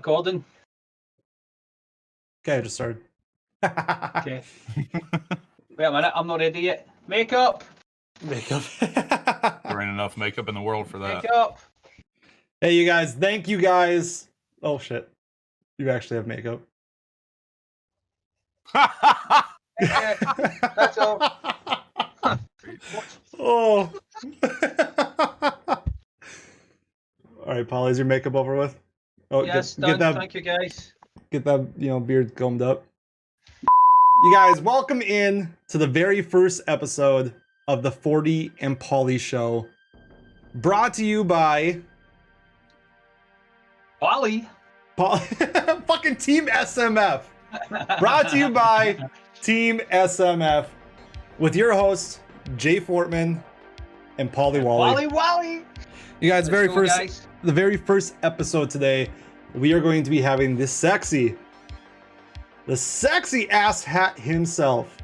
recording. Okay, I just started. Okay. Wait a minute, I'm not ready yet. Makeup. Makeup. There ain't enough makeup in the world for that. Makeup. Hey, you guys. Thank you, guys. Oh, shit. You actually have makeup. Yeah, that's all. Oh. All right, Polly, is your makeup over with? Oh, Yes, get done. that. Thank you, guys. Get that, beard combed up. You guys, welcome in to the very first episode of the 40 and Polly Show. Brought to you by Polly. fucking Team SMF. Brought to you by Team SMF with your hosts, Jay Fortman and Polly Wally. Polly Wally. You guys, Guys. the very first episode today, we are going to be having the sexy ass hat himself,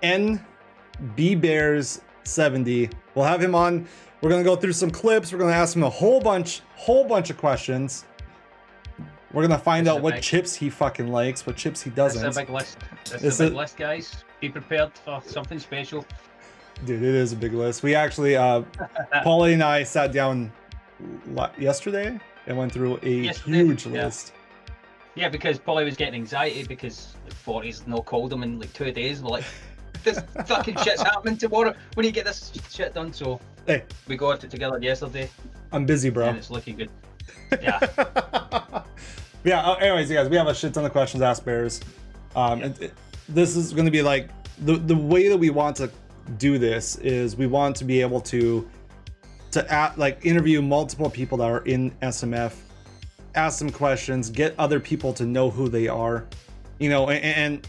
NBBEARS70. We'll have him on. We're gonna go through some clips. We're gonna ask him a whole bunch of questions. We're gonna find out what chips he fucking likes, what chips he doesn't. That's a big list. That's a big list, guys. Be prepared for something special. Dude, it is a big list. We actually, Paulie and I sat down yesterday and went through a huge list. Yeah, because Polly was getting anxiety because the 40s no called him in like 2 days. We're like, this fucking shit's happening tomorrow. We need to get this shit done. So hey, we got it together yesterday. I'm busy, bro. And it's looking good. Yeah. Yeah. Anyways, you guys, we have a shit ton of questions asked Bears. This is going to be like the way that we want to do this is we want to be able to interview multiple people that are in SMF, ask them questions, get other people to know who they are, and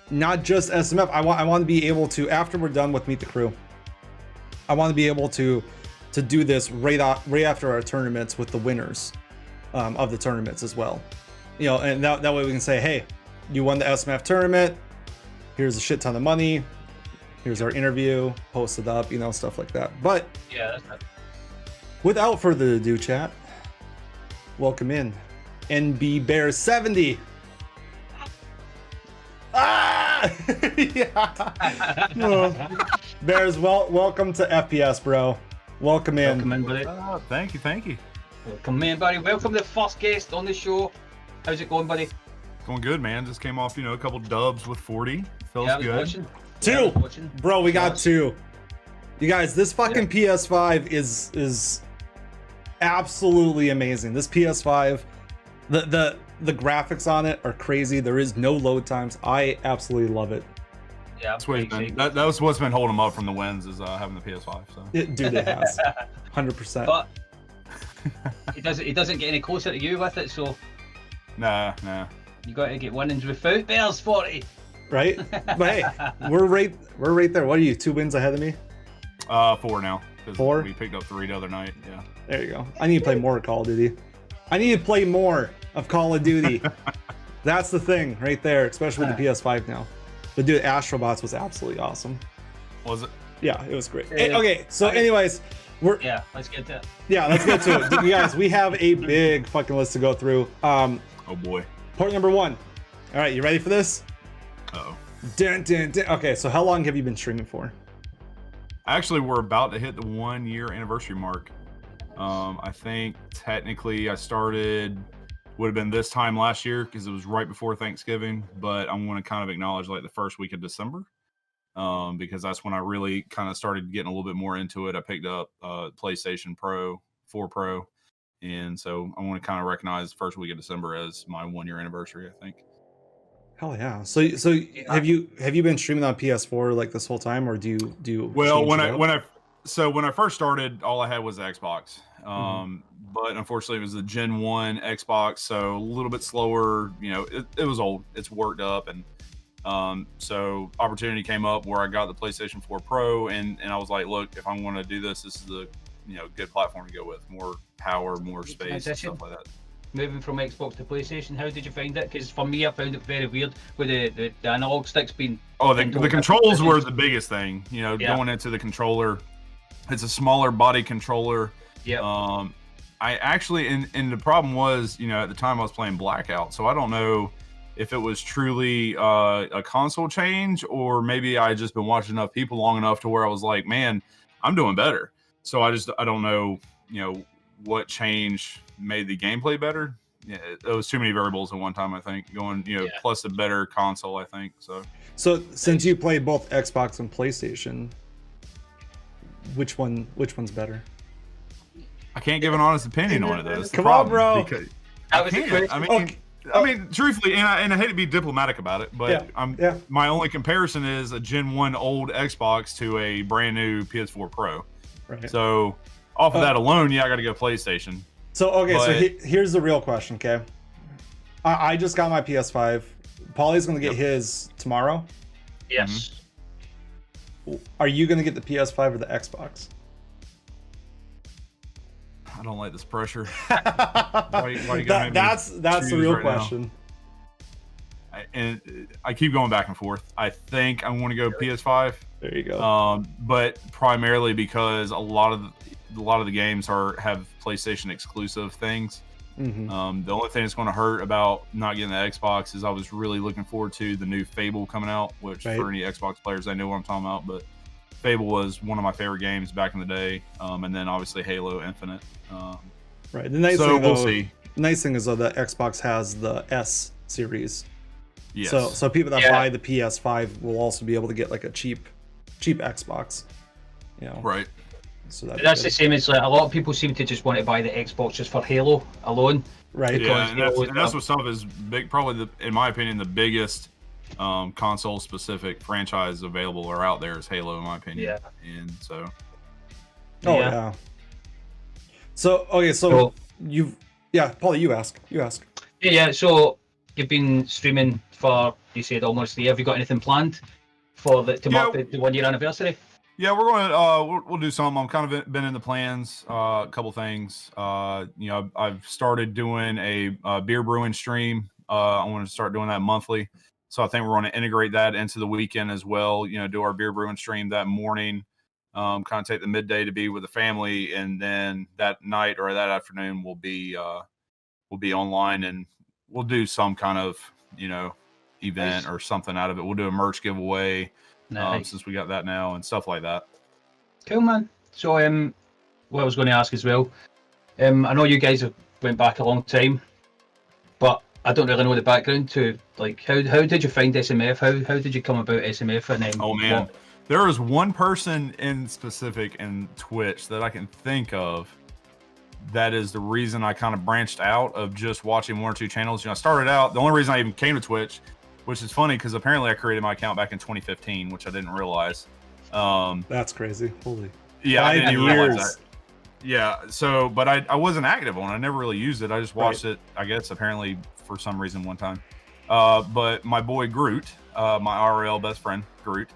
not just SMF. I want to be able to, after we're done with Meet the Crew, I want to be able to do this right after our tournaments with the winners of the tournaments as well, and that way we can say, hey, you won the SMF tournament, here's a shit ton of money, here's our interview, post it up, stuff like that. But yeah, that's not... without further ado, chat, welcome in NBBEARS70. Ah! Yeah. Bears, welcome to FPS, bro. Welcome in. Welcome in, buddy. Thank you. Welcome in, buddy. Welcome to the first guest on the show. How's it going, buddy? Going good, man. Just came off, a couple dubs with 40. Feels good. Watching. Two, bro. We got two. You guys, this fucking PS5 is absolutely amazing. This PS5, the graphics on it are crazy. There is no load times. I absolutely love it. Yeah, that was what's been holding them up from the wins is having the PS5. So dude, it has 100%. But he doesn't get any closer to you with it, so nah. You got to get winnings without Bears 40. Right? But hey, we're right there. What are you, 2 wins ahead of me? 4 now. 4? We picked up 3 the other night. Yeah. There you go. I need to play more Call of Duty. I need to play more of Call of Duty. That's the thing right there, especially with the PS5 now. But dude, Astrobots was absolutely awesome. Was it? Yeah, it was great. Okay, so anyways, let's get to it. Yeah, let's get to it. You guys, we have a big fucking list to go through. Oh boy. Part number 1. All right, you ready for this? Uh-oh. Dun, dun, dun. Okay, so how long have you been streaming for? Actually, we're about to hit the 1-year anniversary mark. I think technically I started, would have been this time last year because it was right before Thanksgiving, but I want to kind of acknowledge like the first week of December because that's when I really kind of started getting a little bit more into it. I picked up PlayStation 4 Pro, and so I want to kind of recognize the first week of December as my 1-year anniversary, I think. Hell yeah! So have you been streaming on PS4 like this whole time, or do you? Well, when I first started, all I had was the Xbox. But unfortunately, it was the Gen 1 Xbox, so a little bit slower. It was old. It's worked up, and so opportunity came up where I got the PlayStation 4 Pro, and I was like, look, if I want to do this, this is the good platform to go with. More power, more space, and stuff like that. Moving from Xbox to PlayStation, how did you find it? Because for me, I found it very weird with the analog sticks being... Oh, the controls were the biggest thing. Going into the controller. It's a smaller body controller. Yeah. I actually, and the problem was, at the time I was playing Blackout, so I don't know if it was truly a console change, or maybe I just been watching enough people long enough to where I was like, man, I'm doing better. So I don't know, what change made the gameplay better. Yeah, it was too many variables at one time, I think, going, plus a better console, I think. So since you play both Xbox and PlayStation, which one's better? I can't give an honest opinion on it, though. Come on, bro. I mean, truthfully, and I hate to be diplomatic about it, but my only comparison is a Gen 1 old Xbox to a brand new PS4 Pro. Right. So off of that alone, I got to go PlayStation. So, okay, so here's the real question, okay? I just got my PS5. Paulie's going to get his tomorrow. Yes. Are you going to get the PS5 or the Xbox? I don't like this pressure. Why you that's the real question. I keep going back and forth. I think I want to go PS5. There you go. But primarily because a lot of the games have PlayStation exclusive things. Mm-hmm. The only thing that's going to hurt about not getting the Xbox is I was really looking forward to the new Fable coming out, which for any Xbox players, they know what I'm talking about. But Fable was one of my favorite games back in the day, and then obviously Halo Infinite. Right. The nice thing, we'll see. The nice thing is though the Xbox has the S series. Yes. So people that buy the PS5 will also be able to get like a cheap Xbox. Right. So that's the same as like a lot of people seem to just want to buy the Xbox just for Halo alone. Right. Yeah, and that's what some of his big, probably in my opinion, the biggest console specific franchise available or out there is Halo, in my opinion. Yeah. And so. Oh yeah. So okay, so Paulie, you ask. Yeah. So you've been streaming for, you said, almost a year. Have you got anything planned for to mark the 1 year anniversary? Yeah, we're going to we'll do something. I'm kind of been in the plans. A couple things. I've started doing a beer brewing stream. I want to start doing that monthly. So I think we're going to integrate that into the weekend as well. Do our beer brewing stream that morning. Kind of take the midday to be with the family, and then that night or that afternoon we'll be online, and we'll do some kind of event or something out of it. We'll do a merch giveaway since we got that now and stuff like that. Cool, man. So what I was going to ask as well, I know you guys have went back a long time, but I don't really know the background to like how did you find SMF? How did you come about SMF? And then oh man. There is one person in specific in Twitch that I can think of that is the reason I kind of branched out of just watching one or two channels. I started out, the only reason I even came to Twitch, which is funny because apparently I created my account back in 2015, which I didn't realize. That's crazy. Holy. Yeah, I didn't even realize that. Yeah, so, but I wasn't active on it. I never really used it. I just watched it, I guess, apparently for some reason one time. But my boy Groot, my RL best friend, Groot,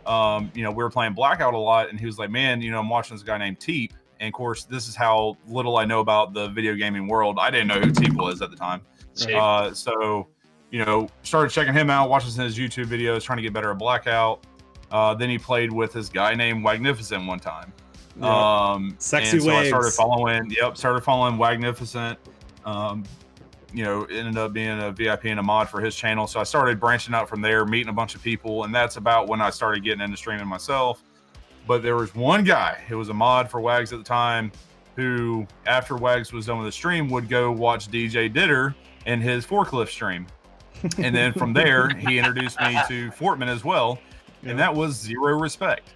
we were playing Blackout a lot, and he was like, man, I'm watching this guy named Teep. And of course, this is how little I know about the video gaming world. I didn't know who Teep was at the time. So, started checking him out, watching his YouTube videos, trying to get better at Blackout. Then he played with this guy named Wagnificent one time. Sexy and so Wags. I started following Wagnificent. Ended up being a VIP and a mod for his channel. So I started branching out from there, meeting a bunch of people, and that's about when I started getting into streaming myself. But there was one guy who was a mod for Wags at the time who, after Wags was done with the stream, would go watch DJ Ditter in his forklift stream. And then from there, he introduced me to Fortman as well, and that was Zero Respect.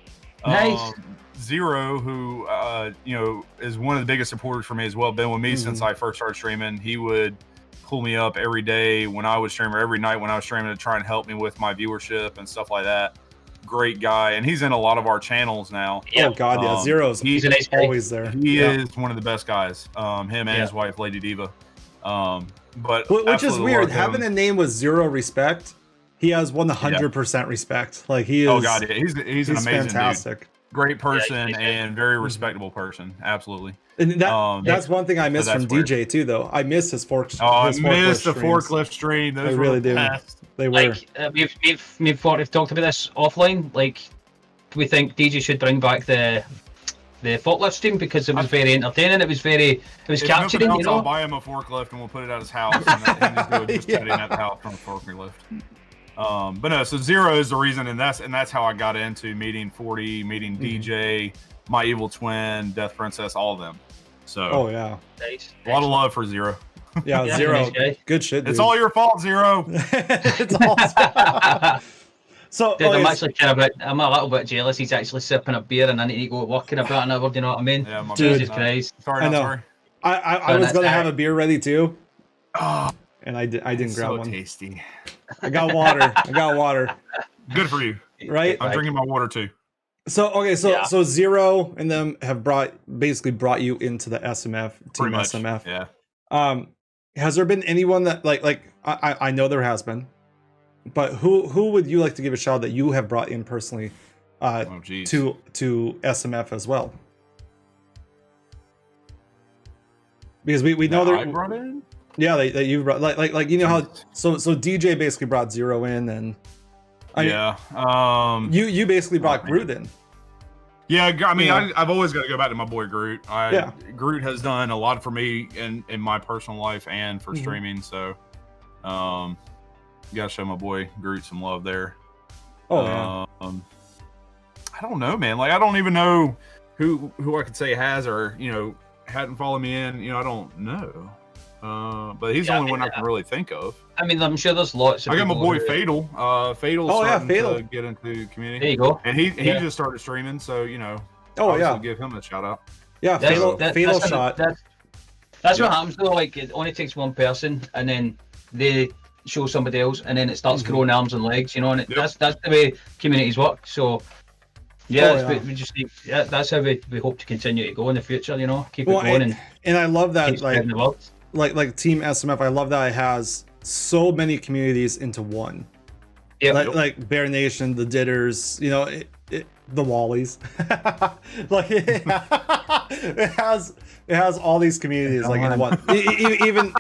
Nice. Zero, who is one of the biggest supporters for me as well, been with me since I first started streaming. He would pull me up every day when I was streaming, or every night when I was streaming, to try and help me with my viewership and stuff like that. Great guy, and he's in a lot of our channels now. Oh God, yeah, Zero's he's always there. He is one of the best guys. Him and his wife, Lady Diva. But which is weird. Having a name with Zero Respect, he has 100% respect. Like he is. Oh God, yeah. He's an amazing fantastic dude. Great person and very respectable person. Absolutely. And that's one thing I miss from DJ too, though. I miss his forklift. I miss the forklift stream. Those I really do. They were. We've talked about this offline. Like, we think DJ should bring back the the forklift stream because it was very entertaining. It was If capturing, nothing you else, I'll know. buy him a forklift and we'll put it at his house and then just do it just sitting at the house on a forklift. But no, so Zero is the reason, and that's how I got into meeting 40, meeting DJ, My Evil Twin, Death Princess, all of them. So Oh yeah, Nice. a lot of love for Zero. yeah, Yeah, Zero, nice guy. good shit. Dude. It's all your fault, Zero. It's all. So Dude, I'm okay, actually I'm a little bit jealous. He's actually sipping a beer, and I need to go to work in about an hour. Do you know what I mean? Yeah, my Dude. Jesus bad. Christ. Sorry, I not know. sorry. I Oh, was that's gonna have alright. a beer ready too, Oh, and I didn't it's grab so one. tasty. I got water. I got water. Good for you. Right. I'm drinking my water too. So okay, so Yeah. so Zero and them have basically brought you into the SMF team. Pretty much. SMF. Yeah. Has there been anyone that like I know there has been, but who would you like to give a shout out that you have brought in personally Oh, geez. to SMF as well? Because we know That I there, brought in? yeah, that you brought like you know how so DJ basically brought Zero in, and I mean, Yeah. you basically brought man. Groot in. Yeah, I mean, Yeah. I've always got to go back to my boy Groot. Yeah. Groot has done a lot for me in my personal life and for Mhm. streaming. So, gotta show my boy Groot some love there. Oh yeah. I don't know, man. Like, I don't even know who I could say has or hadn't followed me in. I don't know. But he's the Yeah, only one I can really think of. I mean, I'm sure there's lots of I got my people boy who- Fatal. Fatal's Oh, yeah, starting Fatal. to get into the There community, you go. and he Yeah. just started streaming. So Oh obviously yeah. give him a shout out. Yeah. That's- Fatal that- fatal that's shot. That's Yeah. what happens though. Like, it only takes one person, and then they show somebody else, and then it starts Mhm. growing arms and legs. And Yep. that's the way communities work. So yeah, Oh, it's- yeah. we just need, that's how we hope to continue to go in the future. Keep Well, it going and I love that keep spreading the word. like Team SMF. I love that it has so many communities into one. Yeah, Like Bear Nation, the Ditters, the Wallies. Like it has all these communities like in one. Even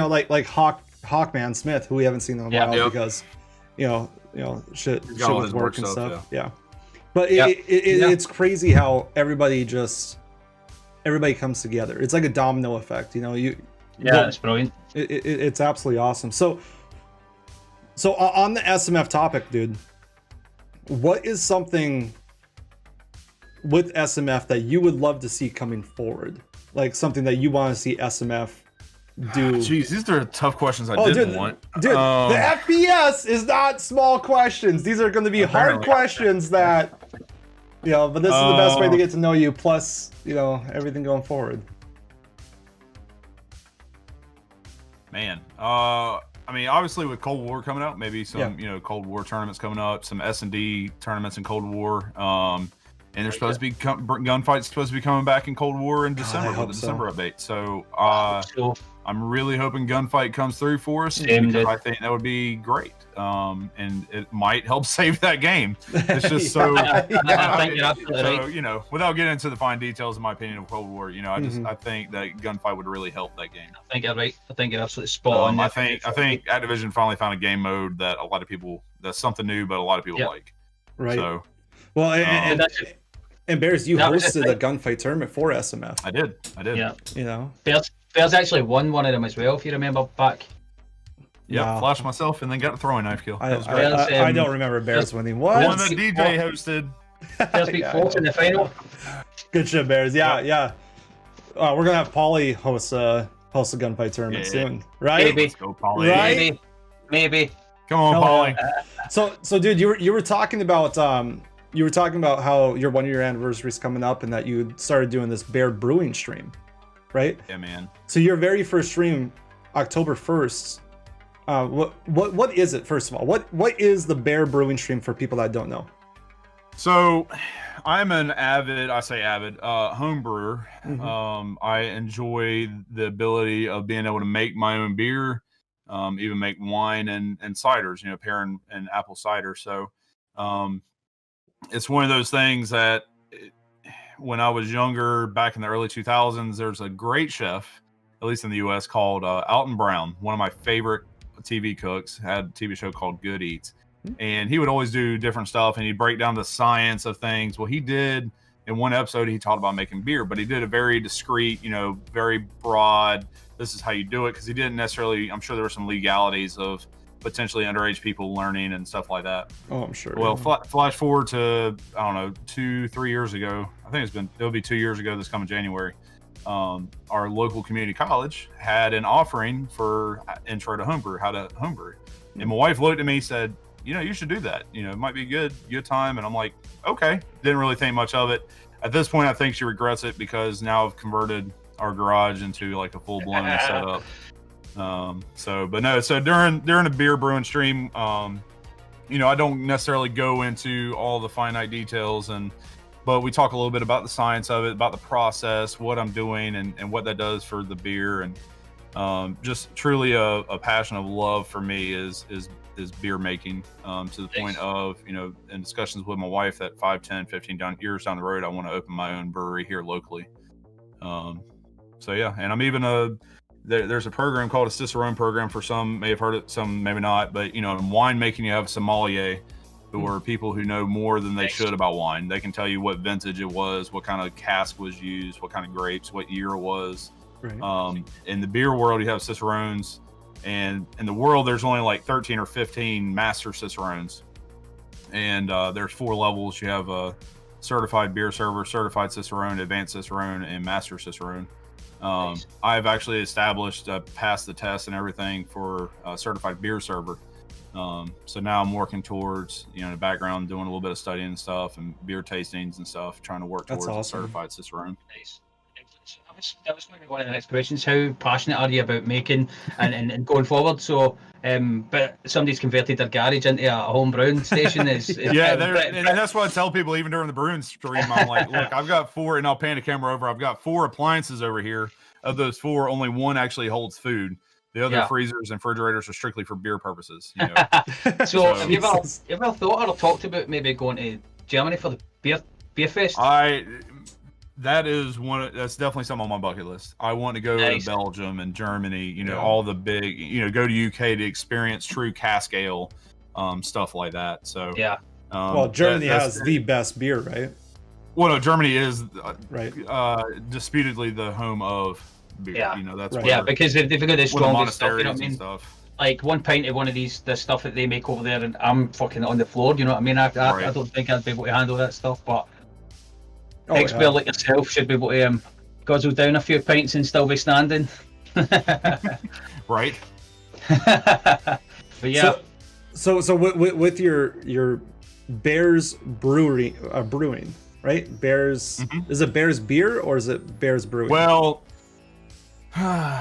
like Hawkman Smith, who we haven't seen in a Yeah. while Yep. because shit He's got all with his work work and stuff, stuff. Yeah. But Yeah. it's crazy how everybody comes together. It's like a domino effect, yeah, it's brilliant. it's absolutely awesome. So on the SMF topic, dude, what is something with SMF that you would love to see coming forward? Like something that you want to see SMF do? Jeez, these are tough questions I Oh, didn't dude, want. Dude, the FPS is not small questions. These are going to be hard Apparently. questions that, but this is the best way to get to know you, plus, everything going forward. Man, I mean, obviously with Cold War coming up, maybe some Cold War tournaments coming up, some S&D tournaments in Cold War. And there's supposed to be gunfights supposed to be coming back in Cold War in December hope with the so. December update. So So I'm really hoping gunfight comes through for us Same, because dude. I think that would be great. And it might help save that game. It's just so. I think you're absolutely right. So without getting into the fine details, in my opinion, of Cold War, Mm-hmm. I think that gunfight would really help that game. I think you're right. I think you're absolutely spot on. I think Activision finally found a game mode that a lot of people that's something new, but a lot of people Yeah. like. Right. So Well, And that's and Bears, you That was hosted it. a gunfight tournament for SMF. I did. yeah. Bears actually won one of them as well, if you remember back. Yeah, Wow. flashed myself and then got a throwing knife kill. I, That was great. I don't remember Bears winning. What? One that DJ hosted. Bears beat Yeah. Force in the final. Good shit, Bears. Yeah. We're gonna have Paulie host a gunfight tournament Yeah. soon, right? Maybe. Let's go, Polly. Right? Maybe. Come on, Hell Polly. So, dude, you were talking about how your 1 year anniversary is coming up and that you started doing this bear brewing stream, right? Yeah, man. So your very first stream, October 1st. What is it? First of all, what is the bear brewing stream for people that don't know? So, I'm an avid home brewer. Mhm. I enjoy the ability of being able to make my own beer, even make wine and ciders, pear and apple cider. So, it's one of those things that when I was younger, back in the early 2000s, there's a great chef, at least in the US, called Alton Brown, one of my favorite TV cooks, had a TV show called Good Eats. And he would always do different stuff and he'd break down the science of things. Well, he did in one episode he talked about making beer, but he did a very discreet, very broad, this is how you do it, because he didn't necessarily, I'm sure there were some legalities of potentially underage people learning and stuff like that. Oh, I'm sure. Well, flash forward to, I don't know, 2-3 years ago. I think it'll be 2 years ago this coming January. Our local community college had an offering for intro to homebrew, how to homebrew. And my wife looked at me and said, you should do that. It might be good time. And I'm like, okay. Didn't really think much of it. At this point, I think she regrets it because now I've converted our garage into like a full-blown setup. So during the beer brewing stream, I don't necessarily go into all the finite details, but we talk a little bit about the science of it, about the process, what I'm doing, and what that does for the beer, and just truly a passion of love for me is beer making, to the point of, in discussions with my wife that 5, 10, 15 years down the road, I want to open my own brewery here locally. So yeah, and I'm even there's a program called a Cicerone program. For some may have heard it, some maybe not, but in winemaking you have a sommelier, who are people who know more than they should about wine. They can tell you what vintage it was, what kind of cask was used, what kind of grapes, what year it was. Right. In the beer world, you have Cicerones, and in the world there's only like 13 or 15 master Cicerones, and there's 4 levels. You have a certified beer server, certified Cicerone, advanced Cicerone, and master Cicerone. Nice. I've actually established, passed the test and everything for a certified beer server. So now I'm working towards, in the background, doing a little bit of studying and stuff and beer tastings and stuff, trying to work towards a certified Cicerone. Nice. That was going to be one of the next questions. How passionate are you about making and going forward? So, but somebody's converted their garage into a home brewing station. And that's what I tell people even during the brewing stream. I'm like, look, I've got 4, and I'll pan the camera over. I've got 4 appliances over here. Of those 4, only 1 actually holds food. The other freezers and refrigerators are strictly for beer purposes. So have you ever thought or talked about maybe going to Germany for the beer fest? That's definitely something on my bucket list. I want to go to Belgium and Germany, all the big, go to UK to experience true cask ale, stuff like that. So well, Germany has the best beer, right? Well, no, Germany is right. Disputedly the home of beer. Yeah, that's because they've got the strongest stuff. You know what I mean? Stuff. Like 1 pint of one of the stuff that they make over there, and I'm fucking on the floor. You know what I mean? I don't think I'd be able to handle that stuff, but. Expert like yourself should be able to guzzle down a few pints and still be standing. Right. But yeah. So with your Bears brewing, right? Bears, is it Bears beer or is it Bears brewing? Well,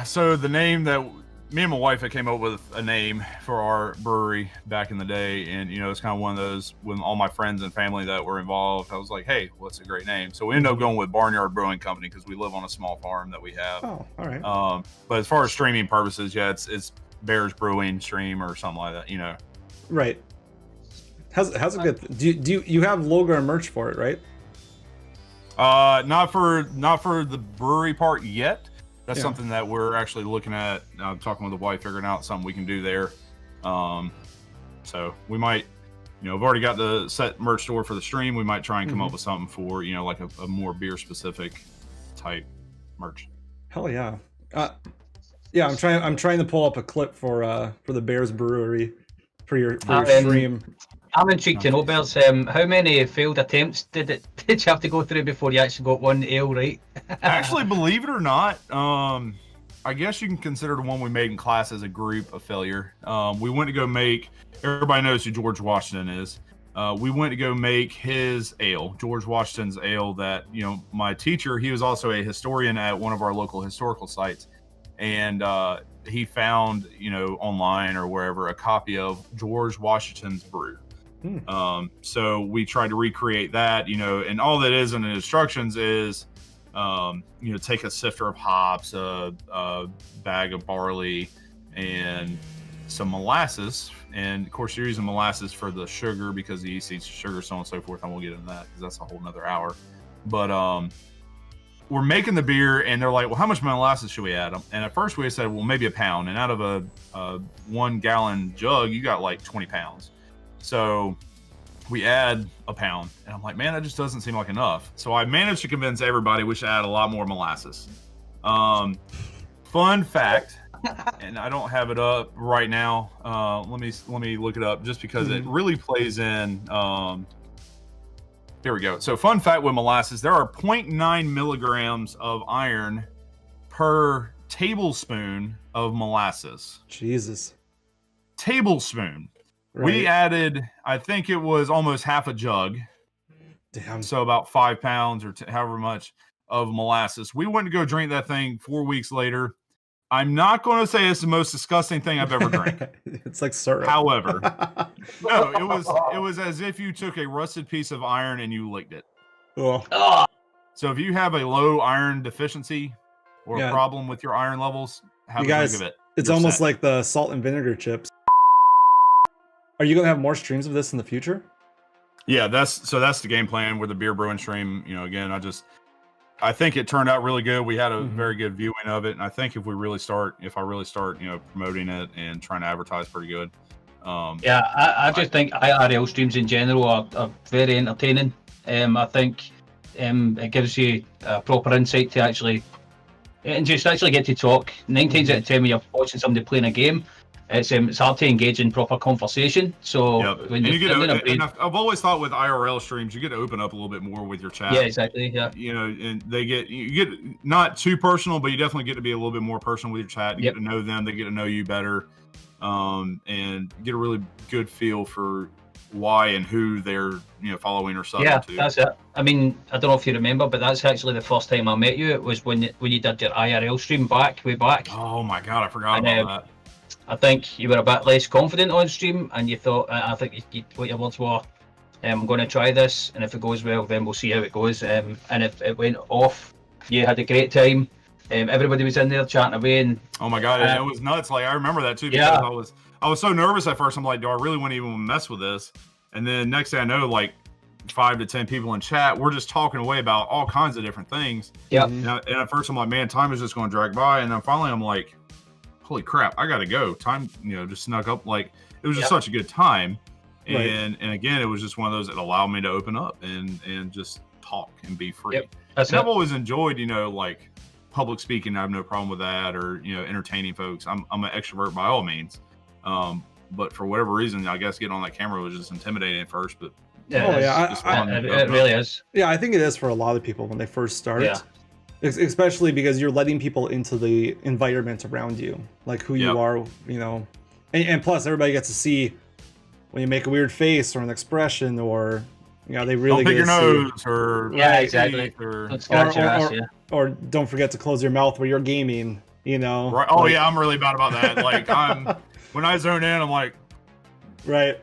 so the name that me and my wife had came up with a name for our brewery back in the day, and it's kind of one of those with all my friends and family that were involved. I was like, hey, what's a great name? So we ended up going with Barnyard Brewing Company because we live on a small farm that we have. Oh, all right. But as far as streaming purposes, it's Bears Brewing Stream or something like that, Right. How's it good? Do you have logo and merch for it, right? Not for the brewery part yet. That's something that we're actually looking at. Talking with the wife, figuring out something we can do there. So we might, I've already got the set merch store for the stream. We might try and come up with something for, like a more beer specific type merch. Hell yeah. I'm trying to pull up a clip for the Bears Brewery for your stream. I'm intrigued to know, Bears, how many failed attempts did you have to go through before you actually got one ale right? Actually, believe it or not, I guess you can consider the one we made in class as a group a failure. We went to go make, everybody knows who George Washington is. We went to go make his ale, George Washington's ale that, my teacher, he was also a historian at one of our local historical sites. And he found, online or wherever, a copy of George Washington's brew. So we tried to recreate that, and all that is in the instructions is, take a sifter of hops, a bag of barley, and some molasses. And of course, you're using molasses for the sugar because the yeast eats sugar, so on and so forth. I won't get into that because that's a whole nother hour. But we're making the beer, and they're like, well, how much molasses should we add? And at first we said, well, maybe a pound. And out of a 1 gallon jug, you got like 20 pounds. So we add a pound, and I'm like, man, that just doesn't seem like enough. So I managed to convince everybody we should add a lot more molasses. Fun fact, and I don't have it up right now. Let me look it up just because it really plays in. Here we go. So fun fact with molasses, there are 0.9 milligrams of iron per tablespoon of molasses. Jesus. Tablespoon. Right. We added, I think it was almost half a jug. Damn. So about 5 pounds or however much of molasses. We went to go drink that thing 4 weeks later. I'm not going to say it's the most disgusting thing I've ever drank. It's like syrup. However, no, it was as if you took a rusted piece of iron and you licked it. Oh. So if you have a low iron deficiency or Yeah. a problem with your iron levels, have You a guys, drink of it. it's You're almost set. like the salt and vinegar chips. Are you gonna have more streams of this in the future? Yeah, that's the game plan with the beer brewing stream. You know, again, I think it turned out really good. We had a very good viewing of it, and I think if I really start, you know, promoting it and trying to advertise pretty good. Yeah, I just think IRL streams in general are very entertaining. I think it gives you a proper insight to actually get to talk. 9 times out of 10 when you're watching somebody playing a game, it's hard to engage in proper conversation. So when and I've I've always thought with IRL streams, you get to open up a little bit more with your chat. Yeah, exactly. Yeah. You know, and you get not too personal, but you definitely get to be a little bit more personal with your chat. You get to know them, they get to know you better, and get a really good feel for why and who they're following or subbing to. Yeah, that's it. I mean, I don't know if you remember, but that's actually the first time I met you. It was when you did your IRL stream way back. Oh my god, I forgot about that. I think you were a bit less confident on stream, and you thought, I think what your words were, I'm going to try this, and if it goes well, then we'll see how it goes. And if it went off, you had a great time. Everybody was in there chatting away, and oh my god, it was nuts. Like I remember that too because I was so nervous at first. I'm like, do I really want to even mess with this? And then next thing I know, like 5 to 10 people in chat, we're just talking away about all kinds of different things. Yeah. And at first I'm like, man, time is just going to drag by, and then finally I'm like, holy crap, I gotta go. Time, just snuck up. Like it was just such a good time, and again, it was just one of those that allowed me to open up and just talk and be free. Yep. I've always enjoyed, like public speaking. I have no problem with that, or entertaining folks. I'm an extrovert by all means, but for whatever reason, I guess getting on that camera was just intimidating at first. But it really is. Yeah, I think it is for a lot of people when they first start. Yeah. Especially because you're letting people into the environment around you, like who you are, and plus everybody gets to see when you make a weird face or an expression, or they really don't pick your get nose to or exactly, don't scratch your ass, or don't forget to close your mouth while you're gaming. Right? Oh yeah, I'm really bad about that. Like when I zone in, I'm like, right,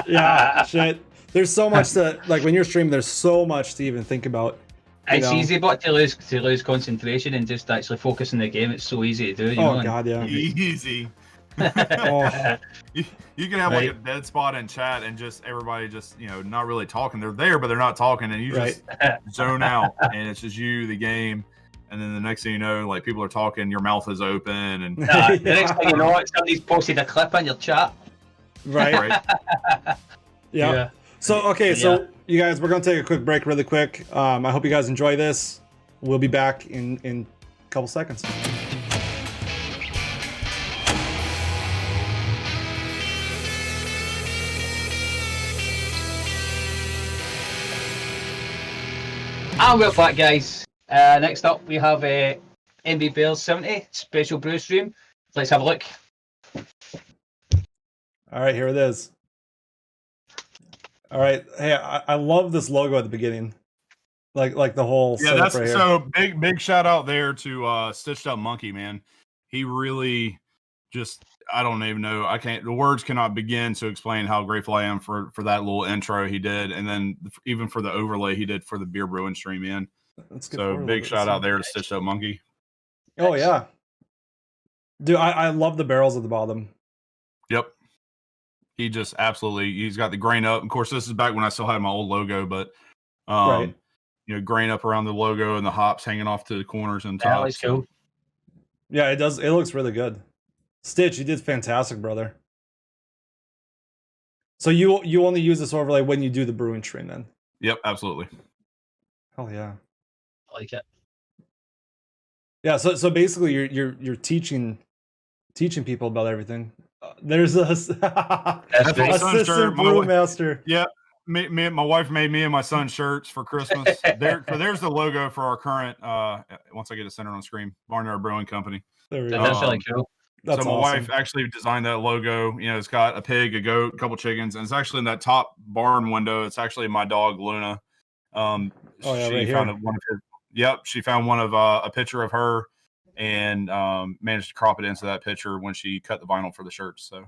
yeah, shit. There's so much to like when you're streaming. There's so much to even think about. It's easy, but to lose concentration and just actually focus on the game, it's so easy to do. God, yeah. Easy. You can have like a dead spot in chat and just everybody just not really talking. They're there, but they're not talking, and you just zone out, and it's just you, the game, and then the next thing you know, like people are talking, your mouth is open, and the next thing you know, somebody's posted a clip in your chat. Right. Yeah. So okay, so you guys, we're gonna take a quick break really quick. I hope you guys enjoy this. We'll be back in a couple seconds. And we're back, guys. Next up, we have NBBEARS70 special brew stream. Let's have a look. All right, here it is. All right, hey, I love this logo at the beginning, like the whole that's right here. So big shout out there to Stitched Up Monkey, man. He really just, I don't even know, the words cannot begin to explain how grateful I am for that little intro he did, and then even for the overlay he did for the beer brewing stream, man. So big shout out there to Stitched Up Monkey. Oh yeah, dude, I love the barrels at the bottom. Yep. He just absolutely, he's got the grain up. Of course, this is back when I still had my old logo, but grain up around the logo and the hops hanging off to the corners and top. That's cool. Yeah, it does. It looks really good. Stitch, you did fantastic, brother. So you only use this overlay when you do the brewing stream then? Yep, absolutely. Hell yeah. I like it. Yeah, so basically you're teaching people about everything. There's a That's my son's shirt. assistant brewmaster. Yeah, me, my wife made me and my son shirts for Christmas. There's the logo for our current. Once I get it centered on screen, Barnyard Brewing Company. There we go. That's really cool. That's so my awesome. wife actually designed that logo. You know, it's got a pig, a goat, a couple chickens, and it's actually in that top barn window. It's actually my dog Luna. Oh yeah, she right found here. one of her. Yep, she found one of a picture of her and managed to crop it into that picture when she cut the vinyl for the shirts. So,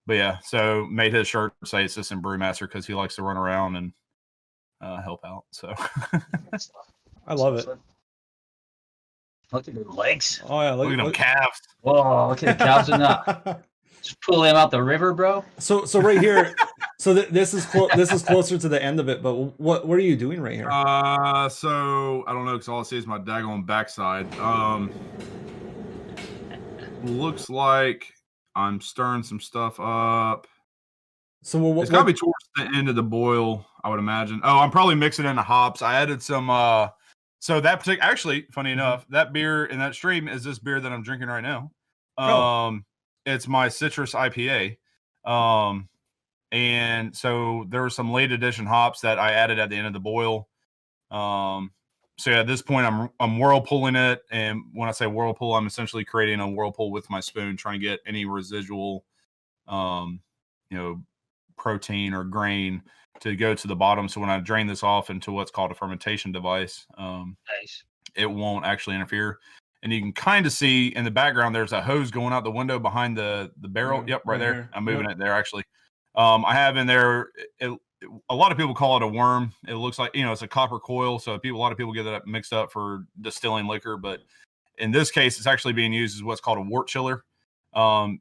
but yeah, so made his shirt say assistant brewmaster because he likes to run around and help out. So I love it. Look at the legs. Oh yeah, look at them calves. Whoa, look at the calves in that. Just pull them out the river, bro. So right here, so this is closer to the end of it. But what are you doing right here? So I don't know because all I see is my daggone backside. Looks like I'm stirring some stuff up. So it's got to be towards the end of the boil, I would imagine. Oh, I'm probably mixing in the hops. I added some. So that particular, actually, funny enough, that beer in that stream is this beer that I'm drinking right now. It's my citrus IPA. And so there were some late edition hops that I added at the end of the boil. So yeah, at this point I'm whirlpooling it, and when I say whirlpool, I'm essentially creating a whirlpool with my spoon, trying to get any residual, protein or grain to go to the bottom. So when I drain this off into what's called a fermentation device, Nice. It won't actually interfere. And you can kind of see in the background there's a hose going out the window behind the barrel. Yep, right there. Here. I'm moving it there actually. I have in there. A lot of people call it a worm. It looks like, it's a copper coil. So a lot of people get that mixed up for distilling liquor, but in this case, it's actually being used as what's called a wort chiller.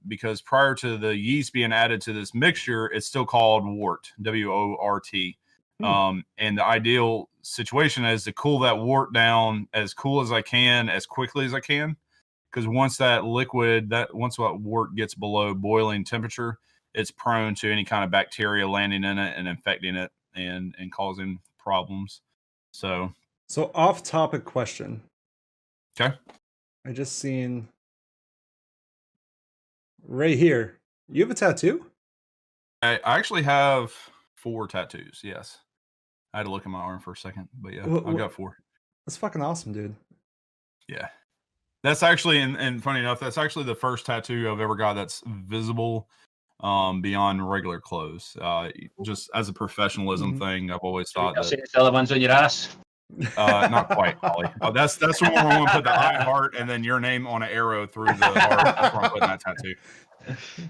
Because prior to the yeast being added to this mixture, it's still called wort, W-O-R-T. And the ideal situation is to cool that wort down as cool as I can, as quickly as I can. Because once that wort gets below boiling temperature, it's prone to any kind of bacteria landing in it and infecting it and causing problems. So off-topic question. Okay. I just seen right here. You have a tattoo? I actually have 4 tattoos. Yes. I had to look at my arm for a second, but yeah, I've got 4. That's fucking awesome, dude. Yeah. That's actually, and funny enough, that's actually the first tattoo I've ever got that's visible beyond regular clothes. Just as a professionalism thing, I've always thought that. See the other ones on your ass? Not quite, Holly. That's the one where I'm going to put the I heart and then your name on an arrow through the heart. That's where I'm putting that tattoo.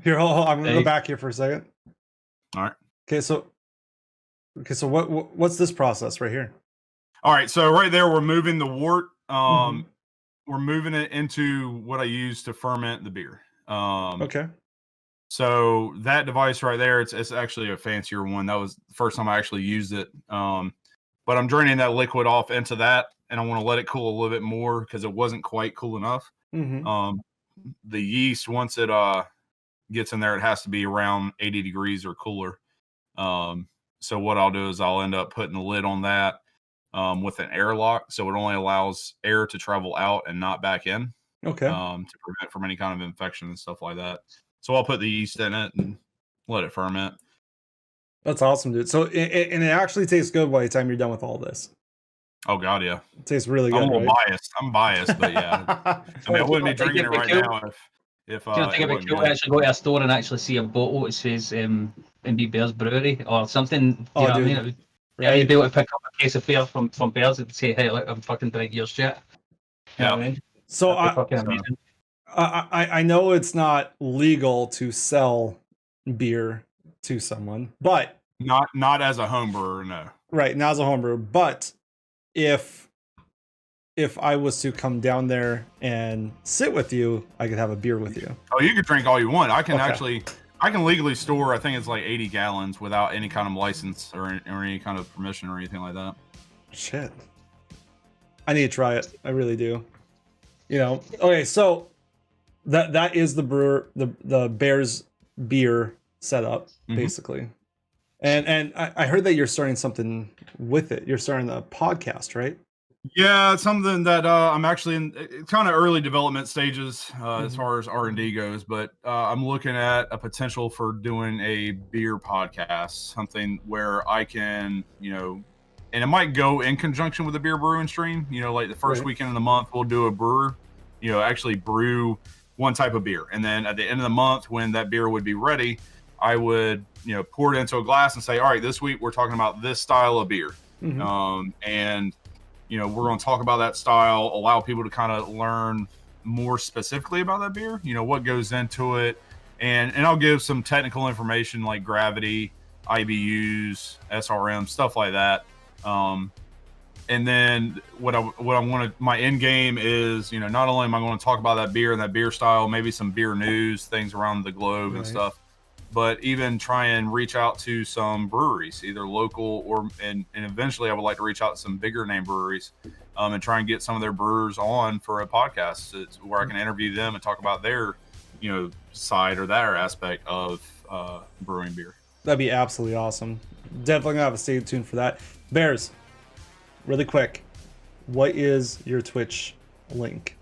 Here, hold on. I'm going to go back here for a second. All right. Okay, so what's this process right here? All right, so right there, we're moving the wort. We're moving it into what I use to ferment the beer. Okay. So that device right there, it's actually a fancier one. That was the first time I actually used it. But I'm draining that liquid off into that, and I want to let it cool a little bit more because it wasn't quite cool enough. The yeast, once it gets in there, it has to be around 80 degrees or cooler. So what I'll do is I'll end up putting the lid on that with an airlock, so it only allows air to travel out and not back in. Okay. To prevent from any kind of infection and stuff like that. So I'll put the yeast in it and let it ferment. That's awesome, dude. So and it actually tastes good by the time you're done with all this. Oh God, yeah. It tastes really good. I'm a little biased. I'm biased, but yeah. I mean, I wouldn't be drinking it right now if do you think it'd be cool to actually go to a store and actually see a bottle that says NBBEARS Brewery or something? You know what I mean? You'd be able to pick up a case of beer from Bears and say, "Hey, look, I'm fucking drinking your shit." You know what I mean? So I know it's not legal to sell beer to someone, but not as a home brewer, no. Right, not as a home brewer, but if I was to come down there and sit with you, I could have a beer with you. Oh, you could drink all you want. I can I can legally store, I think it's like 80 gallons without any kind of license or any kind of permission or anything like that. Shit. I need to try it. I really do. Okay, so that is the brewer, the Bears beer setup, Mhm. basically. And I heard that you're starting something with it. You're starting a podcast, right? Yeah, it's something that I'm actually in kind of early development stages as far as R&D goes, but I'm looking at a potential for doing a beer podcast, something where I can, and it might go in conjunction with the beer brewing stream. Like the first weekend of the month, we'll do a brewer, actually brew one type of beer. And then at the end of the month, when that beer would be ready, I would, pour it into a glass and say, all right, this week we're talking about this style of beer. And we're going to talk about that style, allow people to kind of learn more specifically about that beer, what goes into it. And I'll give some technical information like gravity, IBUs, SRM, stuff like that. And then what I want to, my end game is, not only am I going to talk about that beer and that beer style, maybe some beer news, things around the globe and stuff, but even try and reach out to some breweries, either local or, and eventually I would like to reach out to some bigger name breweries and try and get some of their brewers on for a podcast where I can interview them and talk about their, side or their aspect of brewing beer. That'd be absolutely awesome. Definitely gonna have to stay tuned for that. Bears, really quick, what is your Twitch link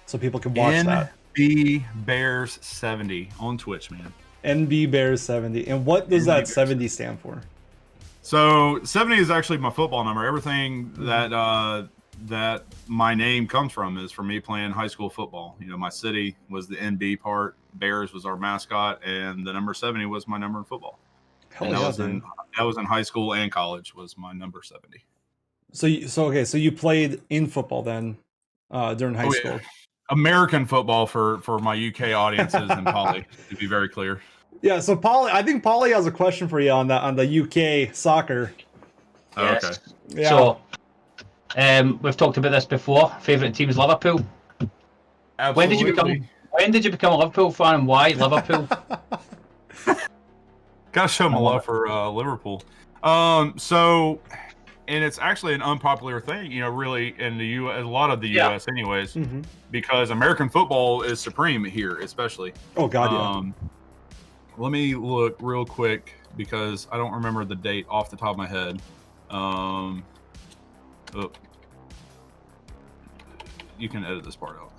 so people can watch that? NBBEARS70 on Twitch, man. NBBEARS70. And what does that 70 stand for? So 70 is actually my football number. Everything that that my name comes from is from me playing high school football. My city was the NB part, Bears was our mascot, and the number 70 was my number in football. Hell And yeah, that was in high school and college was my number 70. So you played in football then during high school. Yeah. American football for my UK audiences and Polly, to be very clear. Yeah, so Polly, I think Polly has a question for you on the UK soccer. Yes. Okay. Yeah. So, we've talked about this before. Favorite team is Liverpool. Absolutely. When did you become a Liverpool fan, and why Liverpool? Gotta show my love for Liverpool. So, and it's actually an unpopular thing, really in the U.S., a lot of the U.S. anyways, because American football is supreme here, especially. Oh God, yeah. Let me look real quick because I don't remember the date off the top of my head. You can edit this part out.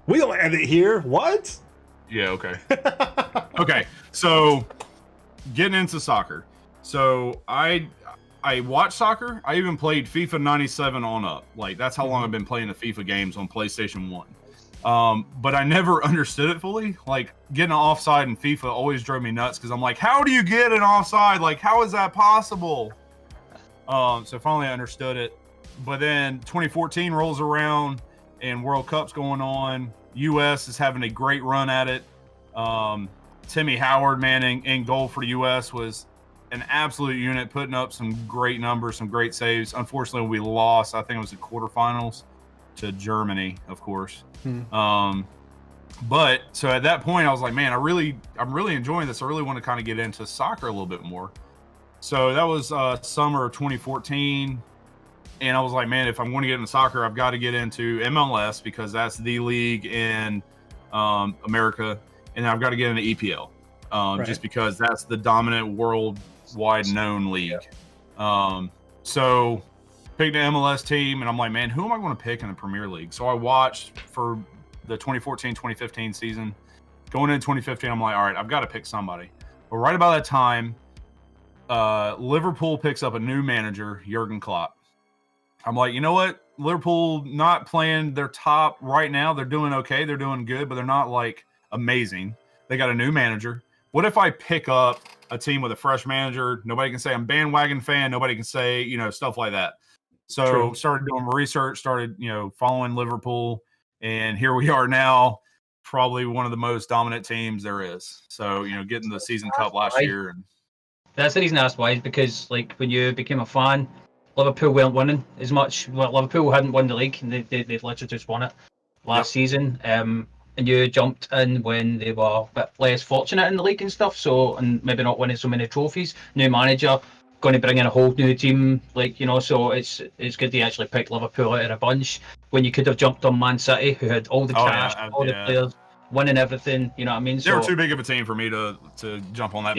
We don't edit here. What? Yeah, okay. Okay, so getting into soccer. So I watch soccer. I even played FIFA 97 on up. Like, that's how long I've been playing the FIFA games on PlayStation 1. But I never understood it fully. Like, getting an offside in FIFA always drove me nuts because I'm like, how do you get an offside? Like, how is that possible? So finally I understood it. But then 2014 rolls around and World Cup's going on. US is having a great run at it. Timmy Howard, man, in goal for the US was an absolute unit, putting up some great numbers, some great saves. Unfortunately, we lost. I think it was the quarterfinals to Germany, of course. But so at that point, I was like, man, I'm really enjoying this. I really want to kind of get into soccer a little bit more. So that was summer of 2014. And I was like, man, if I'm going to get into soccer, I've got to get into MLS because that's the league in America. And I've got to get into EPL just because that's the dominant worldwide known league. So picked an MLS team, and I'm like, man, who am I going to pick in the Premier League? So I watched for the 2014-2015 season. Going into 2015, I'm like, all right, I've got to pick somebody. But right about that time, Liverpool picks up a new manager, Jurgen Klopp. I'm like, you know what? Liverpool not playing their top right now. They're doing okay. They're doing good, but they're not like amazing. They got a new manager. What if I pick up a team with a fresh manager? Nobody can say I'm a bandwagon fan. Nobody can say, stuff like that. So started doing research, started, following Liverpool, and here we are now, probably one of the most dominant teams there is. So, getting the season cup last year. And that's the reason I asked why, is because like when you became a fan, Liverpool weren't winning as much. Well, Liverpool hadn't won the league, and they literally just won it last season. And you jumped in when they were a bit less fortunate in the league and stuff. So, and maybe not winning so many trophies. New manager, going to bring in a whole new team, so it's good to actually pick Liverpool out of a bunch when you could have jumped on Man City, who had all the cash, all the players, winning everything. You know what I mean? They were too big of a team for me to jump on that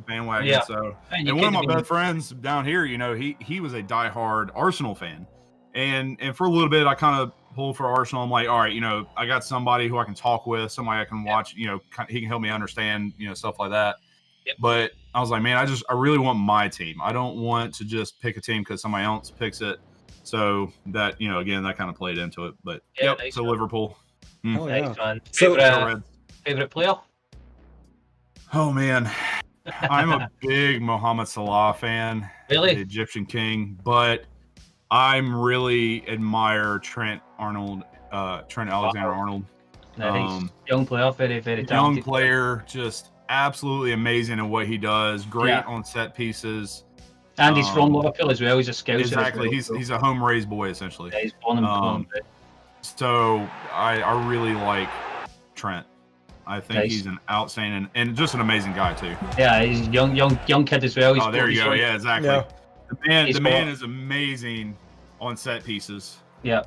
bandwagon. Yeah. So, And and one of my best friends down here, you know, he was a diehard Arsenal fan, and for a little bit, I kind of pulled for Arsenal. I'm like, all right, you know, I got somebody who I can talk with, somebody I can watch. You know, he can help me understand, you know, stuff like that. Yep. But I was like, man, I really want my team. I don't want to just pick a team because somebody else picks it. So that, you know, again, that kind of played into it. But nice so Liverpool. Oh, yeah. Nice, man. So, Favorite player? Oh man, I'm a big Mohamed Salah fan. Really? The Egyptian king, but I'm really admire Trent Alexander-Arnold. Nice. Young player, very, very talented. Young player, just absolutely amazing in what he does. Great on set pieces. And he's from Liverpool as well. He's a scout. Exactly. Well, He's a home raised boy essentially. Yeah, he's born and so I really like Trent. I think he's an outstanding and just an amazing guy too. Yeah, he's young kid as well. He's there you go. Yeah, exactly. Yeah. The man is amazing on set pieces. Yeah.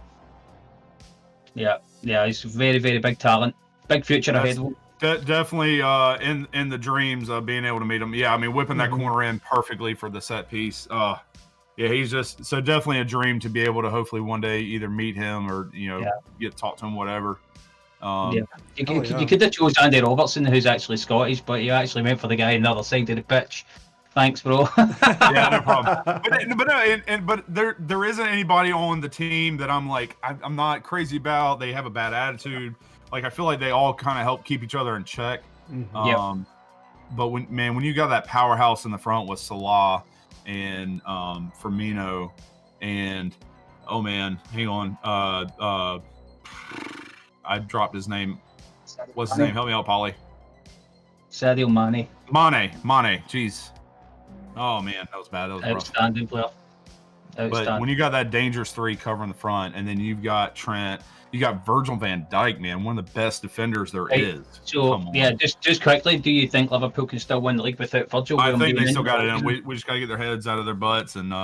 He's very, very big talent. Big future ahead of him. Definitely in the dreams of being able to meet him. Yeah, I mean, whipping that corner in perfectly for the set piece. Yeah, he's just so definitely a dream to be able to hopefully one day either meet him or, you know, get to talk to him, whatever. You could have chose Andy Robertson, who's actually Scottish, but you actually went for the guy on the other side of the pitch. Thanks, bro. Yeah, no problem. But there isn't anybody on the team that I'm like I'm not crazy about. They have a bad attitude. Like I feel like they all kind of help keep each other in check. But when you got that powerhouse in the front with Salah and Firmino and oh man, hang on, I dropped his name. What's his name? Help me out, Polly. Sadio Mane. Mane. Jeez. Oh man, that was bad. That was outstanding player. But when you got that dangerous three covering the front, and then you've got Trent, you got Virgil van Dijk, man, one of the best defenders there is. So just quickly, do you think Liverpool can still win the league without Virgil? I think they still got it in. We just got to get their heads out of their butts and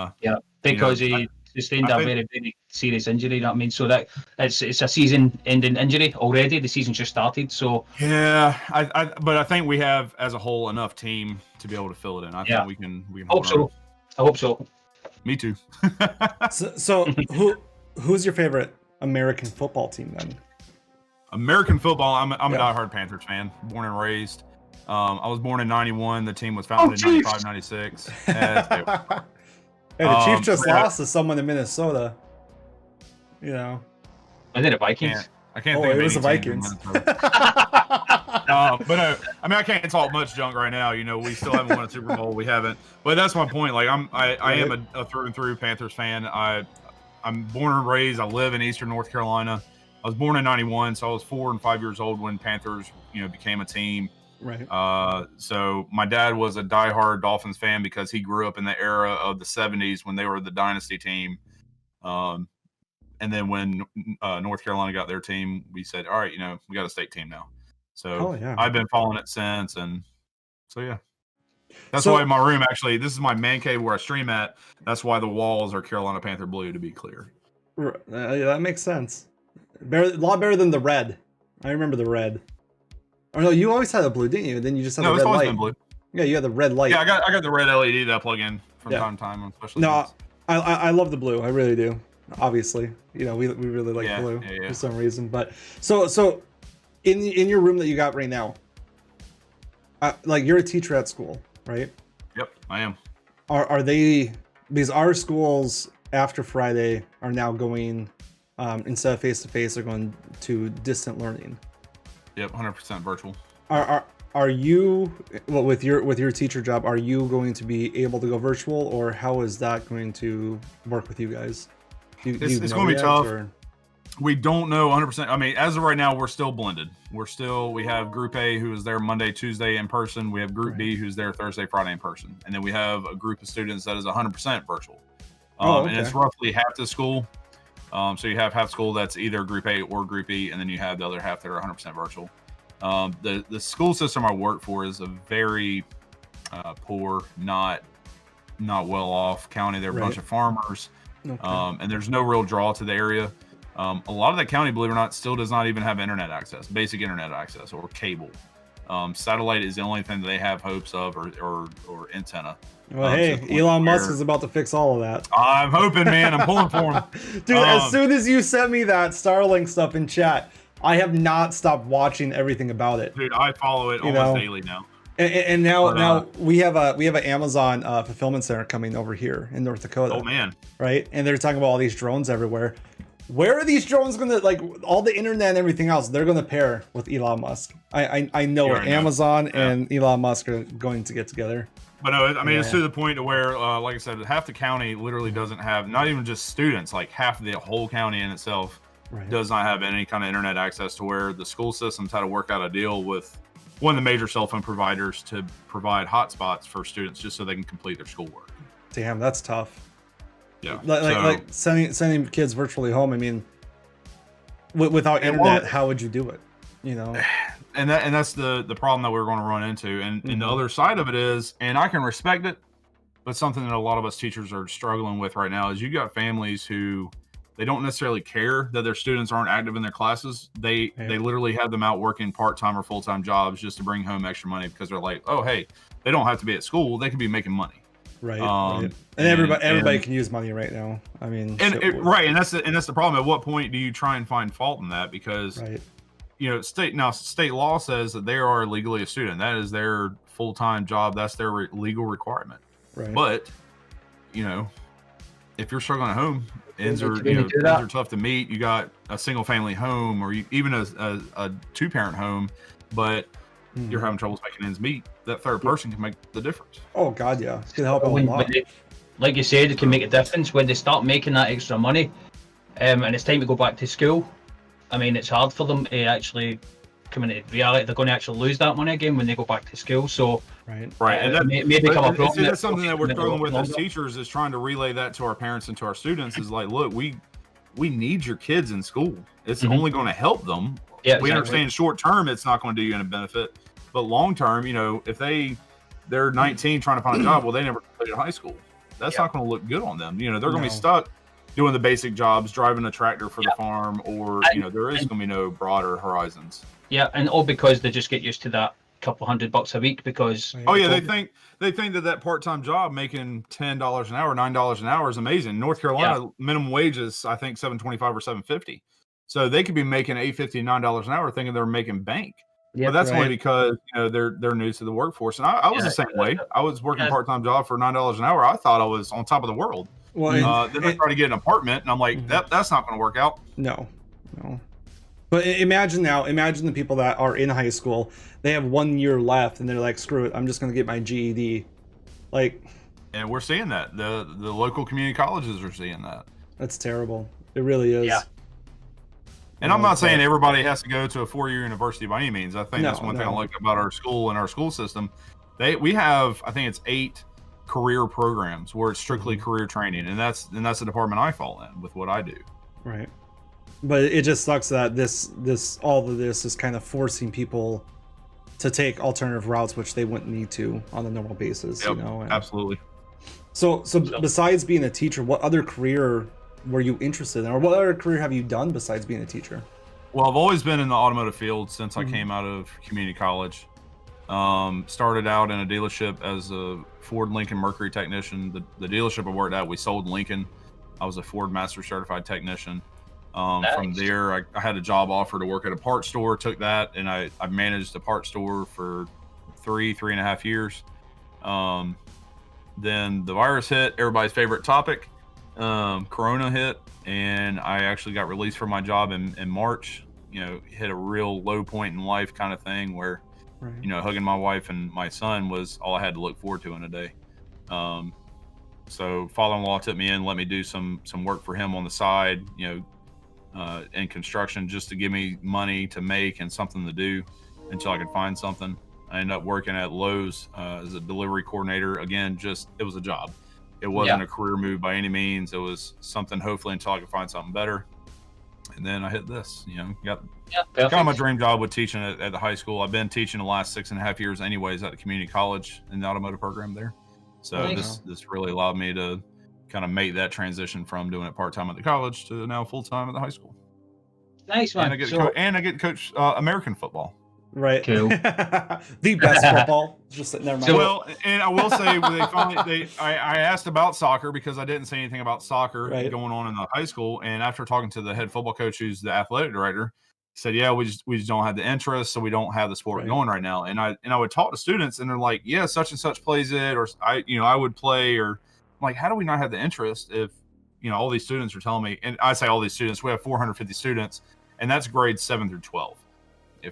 because he sustained a very, very serious injury. You know what I mean? So that it's a season-ending injury already. The season just started, so yeah. But I think we have as a whole enough team to be able to fill it in. I think we can. Hope so. I hope so. Me too. so who's your favorite American football team then? American football. I'm a diehard Panthers fan, born and raised. I was born in '91. The team was founded in '95, '96. Hey, the Chiefs just lost to someone in Minnesota. You know. Was it the Vikings? I can't think of it was the Vikings. But no, I mean, I can't talk much junk right now. You know, we still haven't won a Super Bowl. We haven't. But that's my point. Like, I am a through and through Panthers fan. I'm born and raised. I live in Eastern North Carolina. I was born in '91, so I was 4 and 5 years old when Panthers, became a team. Right. So my dad was a diehard Dolphins fan because he grew up in the era of the '70s when they were the dynasty team. And then when North Carolina got their team, we said, all right, we got a state team now. So I've been following it since. And so, yeah. That's why my room, actually, this is my man cave where I stream at. That's why the walls are Carolina Panther blue, to be clear. Yeah, that makes sense. A lot better than the red. I remember the red. Oh, no, you always had a blue, didn't you? Then you just had the red it's always light. been blue. Yeah, you had the red light. Yeah, I got the red LED that I plug in from time to time, especially. No, I love the blue. I really do. Obviously, we really like blue for some reason. But so in your room that you got right now, like you're a teacher at school, right? Yep, I am. Are they, because our schools after Friday are now going instead of face-to-face, they're going to distant learning. Yep, 100% virtual. Are you, well, with your teacher job, are you going to be able to go virtual, or how is that going to work with you guys? It's going to be tough. We don't know 100%. I mean, as of right now, we're still blended. We have Group A who is there Monday, Tuesday in person. We have Group B who's there Thursday, Friday in person. And then we have a group of students that is 100% virtual. And it's roughly half the school. So you have half school that's either Group A or Group B, and then you have the other half that are 100% virtual. The school system I work for is a very poor, not well off county. They're a bunch of farmers. And there's no real draw to the area. A lot of that county, believe it or not, still does not even have internet access, basic internet access or cable. Satellite is the only thing that they have hopes of, or antenna. Well, hey, Elon Musk is about to fix all of that. I'm hoping, man. I'm pulling for him. Dude, as soon as you sent me that Starlink stuff in chat, I have not stopped watching everything about it. Dude, I follow it almost daily now. And now we have an Amazon fulfillment center coming over here in North Dakota. Oh man! Right, and they're talking about all these drones everywhere. Where are these drones gonna, like, all the internet and everything else? They're gonna pair with Elon Musk. I know it. Amazon and Elon Musk are going to get together. But no, I mean, it's to the point to where, like I said, half the county literally doesn't have, not even just students, like half of the whole county in itself does not have any kind of internet access, to where the school systems had to work out a deal with one of the major cell phone providers to provide hotspots for students just so they can complete their schoolwork. Damn, that's tough. Yeah, like sending kids virtually home. I mean, without internet, how would you do it? You know, and that's the problem that we're going to run into. And the other side of it is, and I can respect it, but something that a lot of us teachers are struggling with right now is you got families who they don't necessarily care that their students aren't active in their classes. They literally have them out working part-time or full-time jobs just to bring home extra money, because they're like, oh, hey, they don't have to be at school. They could be making money. Right. And everybody can use money right now. I mean, and that's the problem. At what point do you try and find fault in that? Because you know, state law says that they are legally a student. That is their full-time job. That's their legal requirement. Right. But you know, if you're struggling at home, ends are tough to meet. You got a single-family home, or even a two-parent home, but you're having troubles making ends meet. That third person can make the difference. Oh God, yeah, it can help a lot. Like you said, it can make a difference when they start making that extra money, and it's time to go back to school. I mean, it's hard for them to actually come into reality. They're going to actually lose that money again when they go back to school. So and that may become a problem. That's something that we're struggling with as teachers, is trying to relay that to our parents and to our students. Is like, look, we need your kids in school. It's only going to help them. Yeah, we understand short term it's not going to do you any benefit, but long term, you know, if they're 19 trying to find a job, well, they never completed high school. That's not going to look good on them. You know, they're going to be stuck doing the basic jobs, driving a tractor for the farm, or you know, there is going to be no broader horizons. Yeah, and all because they just get used to that couple $100 a week, because they think that part-time job making $10 an hour, $9 an hour is amazing. North Carolina minimum wage is, I think, $7.25 or $7.50. So they could be making $8.50, $9 an hour, thinking they're making bank. But that's only because, you know, they're new to the workforce. And I was the same way. I was working part-time job for $9 an hour. I thought I was on top of the world. Well, then I tried to get an apartment, and I'm like, that's not going to work out. No. But imagine the people that are in high school. They have 1 year left, and they're like, screw it, I'm just going to get my GED. Like, and we're seeing that. The local community colleges are seeing that. That's terrible. It really is. Yeah. And I'm not saying everybody has to go to a 4-year university by any means. I think that's one thing I like about our school and our school system. We have, I think it's 8 career programs where it's strictly career training, and that's the department I fall in with what I do. Right. But it just sucks that all of this is kind of forcing people to take alternative routes, which they wouldn't need to on a normal basis. Yep, you know. Absolutely. So besides being a teacher, what other career were you interested in, or what other career have you done besides being a teacher? Well, I've always been in the automotive field since I came out of community college. Started out in a dealership as a Ford Lincoln Mercury technician. The dealership I worked at, we sold Lincoln. I was a Ford Master Certified technician. From there, I had a job offer to work at a parts store, took that, and I managed a parts store for 3.5 years. Then the virus hit, everybody's favorite topic. Corona hit, and I actually got released from my job in March. You know, hit a real low point in life kind of thing where, you know, hugging my wife and my son was all I had to look forward to in a day. So father-in-law took me in, let me do some work for him on the side, you know, in construction, just to give me money to make and something to do until I could find something. I ended up working at Lowe's as a delivery coordinator. Again, it was a job. It wasn't a career move by any means. It was something, hopefully, until I could find something better. And then I hit this, you know, got kind of my dream job with teaching at the high school. I've been teaching the last 6.5 years anyways at the community college in the automotive program there. So this really allowed me to kind of make that transition from doing it part-time at the college to now full-time at the high school. Nice man. And I get to coach American football. Right. Cool. The best football. Just never mind. Well, and I will say I asked about soccer because I didn't say anything about soccer going on in the high school. And after talking to the head football coach, who's the athletic director, he said, "Yeah, we just don't have the interest, so we don't have the sport going right now." And I would talk to students, and they're like, "Yeah, such and such plays it," or I would play, or I'm like, "How do we not have the interest if all these students are telling me?" And I say all these students, we have 450 students, and that's grades 7 through 12.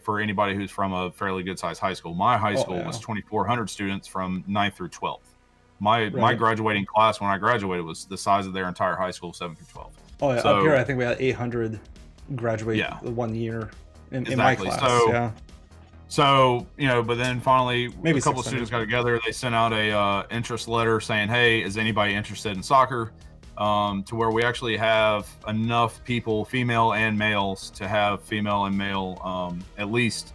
For anybody who's from a fairly good sized high school, my high school was 2,400 students from 9th through 12th. My graduating class when I graduated was the size of their entire high school, 7 through 12. Oh yeah, up here I think we had 800 graduate 1 year in my class. So but then finally maybe a couple of students got together. They sent out a interest letter saying, "Hey, is anybody interested in soccer?" To where we actually have enough people, female and males, to have female and male at least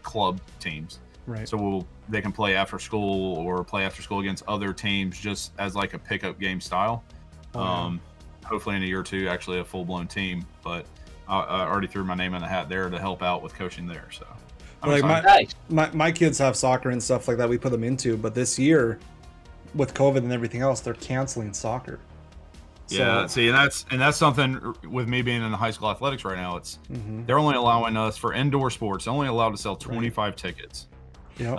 club teams. Right. So they can play after school or play after school against other teams, just as like a pickup game style. Hopefully in a year or two, actually a full blown team. But I already threw my name in the hat there to help out with coaching there. So my kids have soccer and stuff like that. We put them into, but this year with COVID and everything else, they're canceling soccer. Yeah, see, and that's something with me being in the high school athletics right now. It's they're only allowing us for indoor sports. They're only allowed to sell 25 tickets. Yep.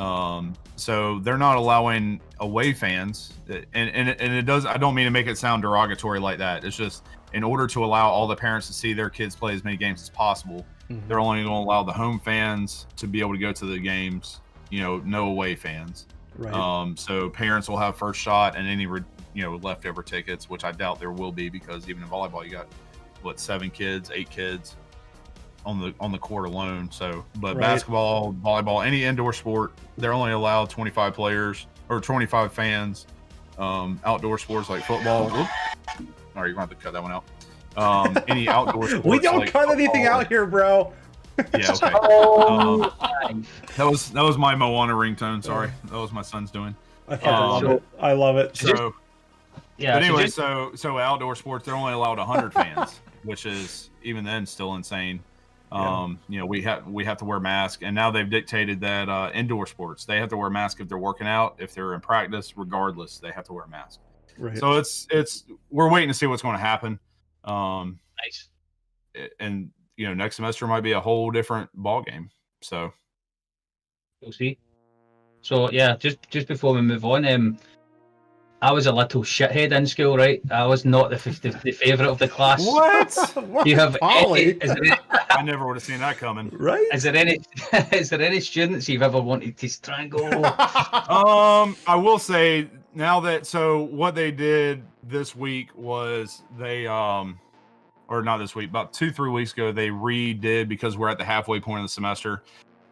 So they're not allowing away fans, and it does. I don't mean to make it sound derogatory like that. It's just in order to allow all the parents to see their kids play as many games as possible, they're only going to allow the home fans to be able to go to the games. No away fans. Right. So parents will have first shot, and any leftover tickets, which I doubt there will be, because even in volleyball you got 7 kids, 8 kids on the court alone. So but basketball, volleyball, any indoor sport, they're only allowed 25 players or 25 fans. Outdoor sports like football, all right, you're gonna have to cut that one out. Any outdoor sports, we don't cut anything out here, bro. Yeah, okay. That was my Moana ringtone. Sorry, that was my son's doing. I love it. So yeah. But anyway, so outdoor sports, they're only allowed 100 fans, which is even then still insane. We have to wear masks, and now they've dictated that indoor sports, they have to wear masks if they're working out, if they're in practice, regardless, they have to wear a mask. Right. So it's we're waiting to see what's going to happen. Nice. And next semester might be a whole different ball game. So we'll see. So yeah, just before we move on, I was a little shithead in school, right? I was not the favorite of the class. What? You have Polly? I never would have seen that coming. Right? Is there any students you've ever wanted to strangle? I will say now that what they did this week was they or not this week, about 2-3 weeks ago, they redid, because we're at the halfway point of the semester,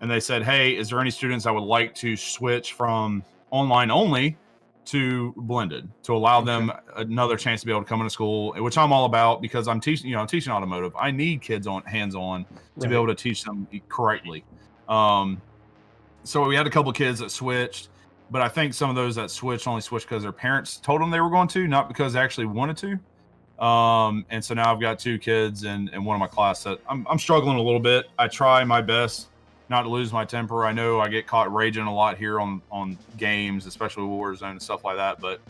and they said, "Hey, is there any students that would like to switch from online only to blended, to allow them another chance to be able to come into school," which I'm all about, because I'm teaching automotive. I need kids hands-on to be able to teach them correctly. So we had a couple kids that switched, but I think some of those that switched only switched because their parents told them they were going to, not because they actually wanted to. And so now I've got 2 kids in one of my class that I'm struggling a little bit. I try my best not to lose my temper. I know I get caught raging a lot here on games, especially Warzone and stuff like that. But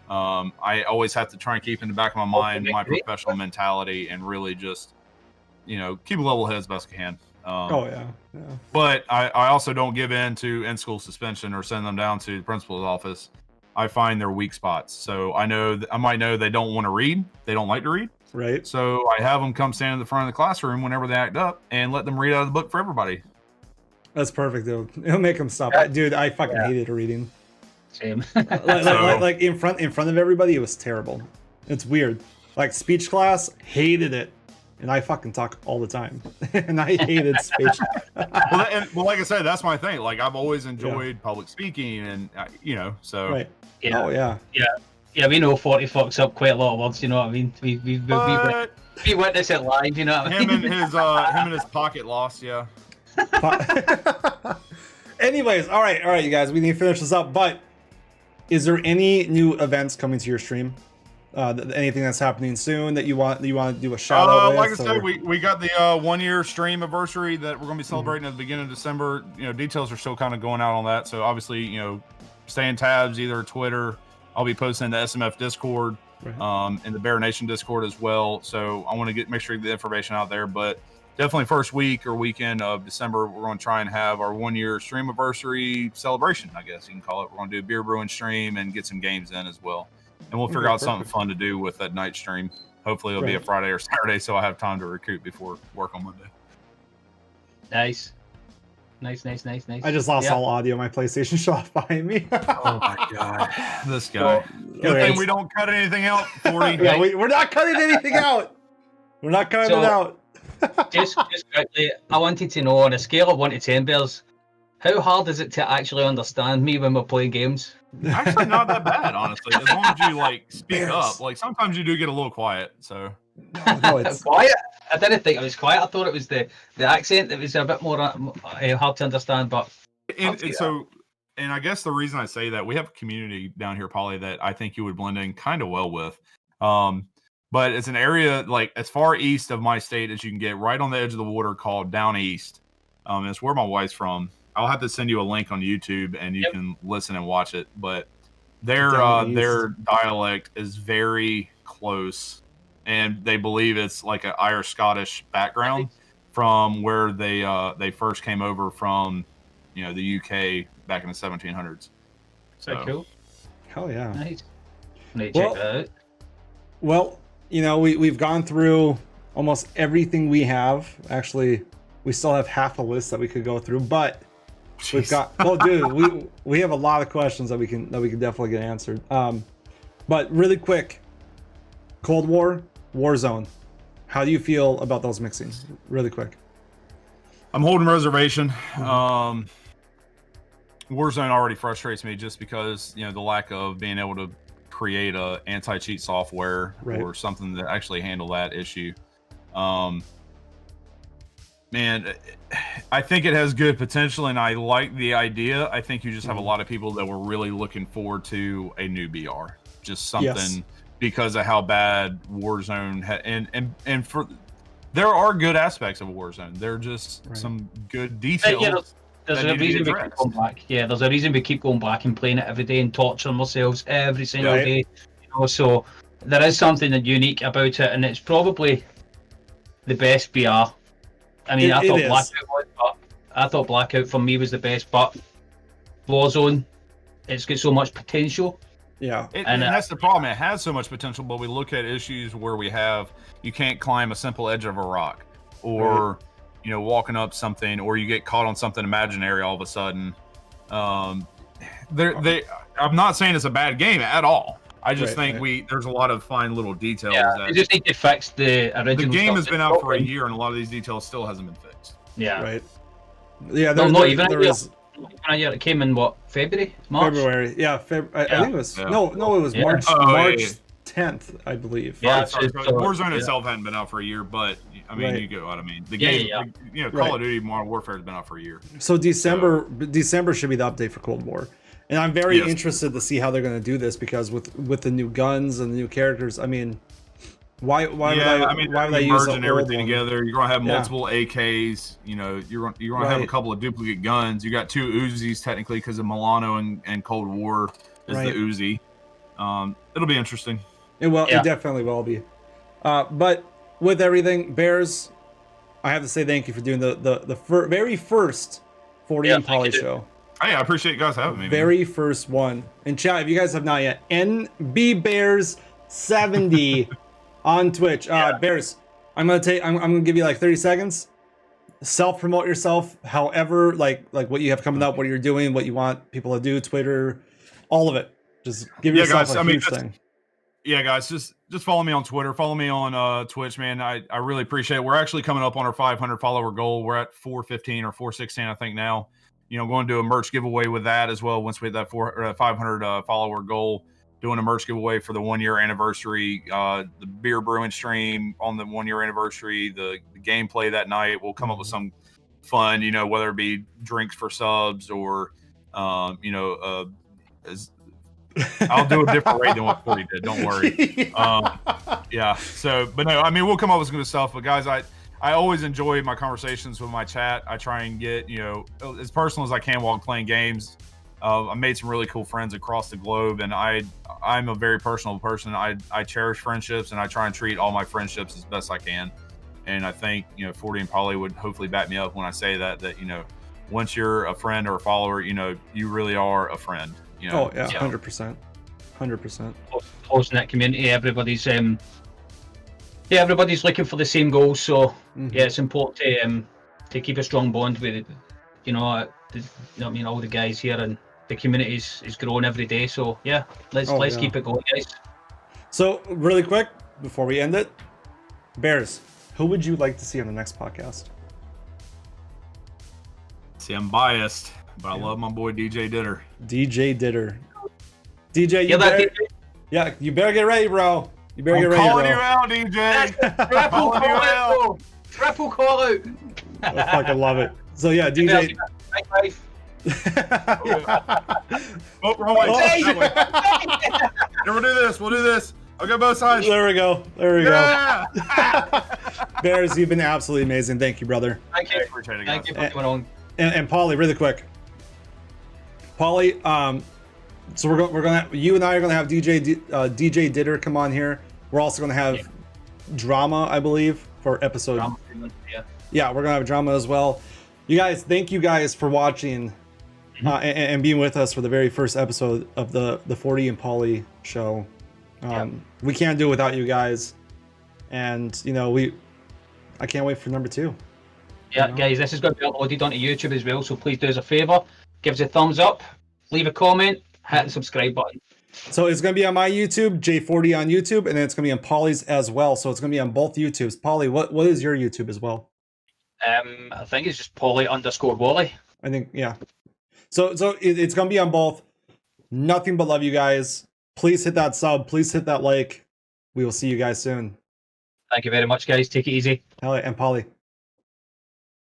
I always have to try and keep in the back of my mind my professional mentality, and really just keep a level head as best I can. But I also don't give in to in-school suspension or send them down to the principal's office. I find their weak spots. So I might know they don't want to read. They don't like to read. Right. So I have them come stand in the front of the classroom whenever they act up and let them read out of the book for everybody. That's perfect, dude. It'll make them stop. Dude, I fucking hated reading. Same. like in front of everybody, it was terrible. It's weird. Like speech class, hated it. And I fucking talk all the time. And I hated speech. well, like I said, that's my thing. Like, I've always enjoyed public speaking, and so. Right. Yeah. Oh, yeah. Yeah, we know 40 fucks up quite a lot of words, you know what I mean? We witness it live, you know what I mean? Him and his pocket loss, yeah. Anyways, all right, you guys, we need to finish this up. But is there any new events coming to your stream? anything that's happening soon that you want to do a shout out with? Like I said, we got the 1 year stream anniversary that we're going to be celebrating at the beginning of December. Details are still kind of going out on that. So obviously, stay in tabs, either Twitter. I'll be posting the SMF Discord, and the Bear Nation Discord as well. So I want to make sure to get the information out there. But definitely first week or weekend of December, we're going to try and have our 1 year stream anniversary celebration, I guess you can call it. We're going to do a beer brewing stream and get some games in as well. And we'll figure out something fun to do with that night stream. Hopefully it'll be a Friday or Saturday, so I have time to recoup before work on Monday. Nice. I just lost all audio. My PlayStation shut off behind me. Oh my god, this guy. Good thing we don't cut anything out. 40. Yeah, we're not cutting anything out. We're not cutting it out. just quickly, I wanted to know on a scale of 1 to 10, Bears, how hard is it to actually understand me when we're playing games? Actually, not that bad, honestly. As long as you speak up. Sometimes you do get a little quiet. So no, it's quiet. I didn't think it was quiet. I thought it was the accent that was a bit more hard to understand. But and I guess the reason I say that, we have a community down here, Polly, that I think you would blend in kind of well with. But it's an area as far east of my state as you can get, right on the edge of the water, called Down East. It's where my wife's from. I'll have to send you a link on YouTube and you can listen and watch it. But their dialect is very close, and they believe it's like an Irish Scottish background from where they first came over from, the UK back in the 1700s. So cool. Hell yeah. Nice. Need to check that out. Well, we've gone through almost everything we have. Actually, we still have half a list that we could go through, but we've got we have a lot of questions that we can definitely get answered. But really quick, Cold War, Warzone, how do you feel about those mixing? Really quick. I'm holding reservation. Warzone already frustrates me just because the lack of being able to create a anti-cheat software or something that actually handle that issue. Man, I think it has good potential, and I like the idea. I think you just have a lot of people that were really looking forward to a new BR, just something because of how bad Warzone and for there are good aspects of Warzone. There are just some good details. There's a reason we keep going back. Yeah, there's a reason we keep going back and playing it every day and torturing ourselves every single day. So there is something unique about it, and it's probably the best BR. I mean, I thought Blackout was, but I thought Blackout for me was the best. But Warzone, it's got so much potential. Yeah, and that's the problem. It has so much potential, but we look at issues where you can't climb a simple edge of a rock, or walking up something, or you get caught on something imaginary all of a sudden. I'm not saying it's a bad game at all. I just think there's a lot of fine little details. Yeah, you just need to fix the original. The game has been out for a year, and a lot of these details still hasn't been fixed. Yeah. Right. Yeah. Not even a year. It came in February, March. February. Yeah. I think it was it was March. March 10th, I believe. Yeah. Warzone itself hadn't been out for a year, but I mean, you get what I mean. The game, Call of Duty Modern Warfare has been out for a year. So December should be the update for Cold War. And I'm very interested to see how they're going to do this, because with the new guns and the new characters, I mean, why would I use merging everything together? You're going to have multiple AKs. You're going to have a couple of duplicate guns. You got 2 Uzis technically because of Milano and Cold War is the Uzi. It'll be interesting. It definitely will be. But with everything, Bears, I have to say thank you for doing the very first 40 and Poly show. Hey, I appreciate you guys having me. Very first one. And chat, if you guys have not yet, NBBEARS70 on Twitch. Bears, I'm gonna give you 30 seconds. Self-promote yourself, however, like what you have coming up, what you're doing, what you want people to do, Twitter, all of it. Just give yourself a huge thing. Yeah, guys, just follow me on Twitter. Follow me on Twitch, man. I really appreciate it. We're actually coming up on our 500 follower goal. We're at 415 or 416, I think now. Going to do a merch giveaway with that as well. Once we hit that 500 follower goal, doing a merch giveaway for the 1 year anniversary, the beer brewing stream on the 1 year anniversary, the gameplay that night. We'll come up with some fun, whether it be drinks for subs or, I'll do a different rate than what 40 did. Don't worry. Yeah. So, but no, I mean, we'll come up with some good stuff. But guys, I always enjoy my conversations with my chat. I try and get, as personal as I can while playing games. I made some really cool friends across the globe, and I'm a very personal person. I cherish friendships, and I try and treat all my friendships as best I can. And I think, 40 and Polly would hopefully back me up when I say that once you're a friend or a follower, you really are a friend. Oh yeah, 100%. Close in that community, everybody's everybody's looking for the same goals. So yeah, it's important to keep a strong bond with all the guys here, and the community is growing every day. So yeah, let's keep it going, guys. So really quick before we end it, Bears, who would you like to see on the next podcast? See, I'm biased, but I love my boy DJ Ditter. DJ, you better get ready, bro. You better get ready, bro. Calling you out, DJ. Calling you out. Triple call out. I fucking love it. So yeah, DJ. Oh, wrong way. Yeah, we'll do this. I'll go both sides. There we go. Yeah. Bears, you've been absolutely amazing. Thank you, brother. Thank you. Appreciate it, guys. Thank you for coming on. And Polly, really quick. Polly, so we're gonna you and I are gonna have DJ Ditter come on here. We're also gonna have drama, I believe, for episode. Drama, yeah, we're gonna have drama as well. You guys, thank you guys for watching and being with us for the very first episode of the 40 and Polly show. We can't do it without you guys, and I can't wait for number 2. Yeah, guys, this is going to be uploaded onto YouTube as well, so please do us a favour, give us a thumbs up, leave a comment, hit the subscribe button. So it's going to be on my YouTube, J40 on YouTube, and then it's going to be on Polly's as well. So it's going to be on both YouTubes. Polly, what is your YouTube as well? I think it's just Polly_Wally. I think, yeah. So it's going to be on both. Nothing but love, you guys. Please hit that sub. Please hit that like. We will see you guys soon. Thank you very much, guys. Take it easy. Hell yeah. And Polly,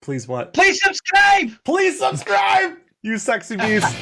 please what? Please subscribe! Please subscribe! You sexy beast.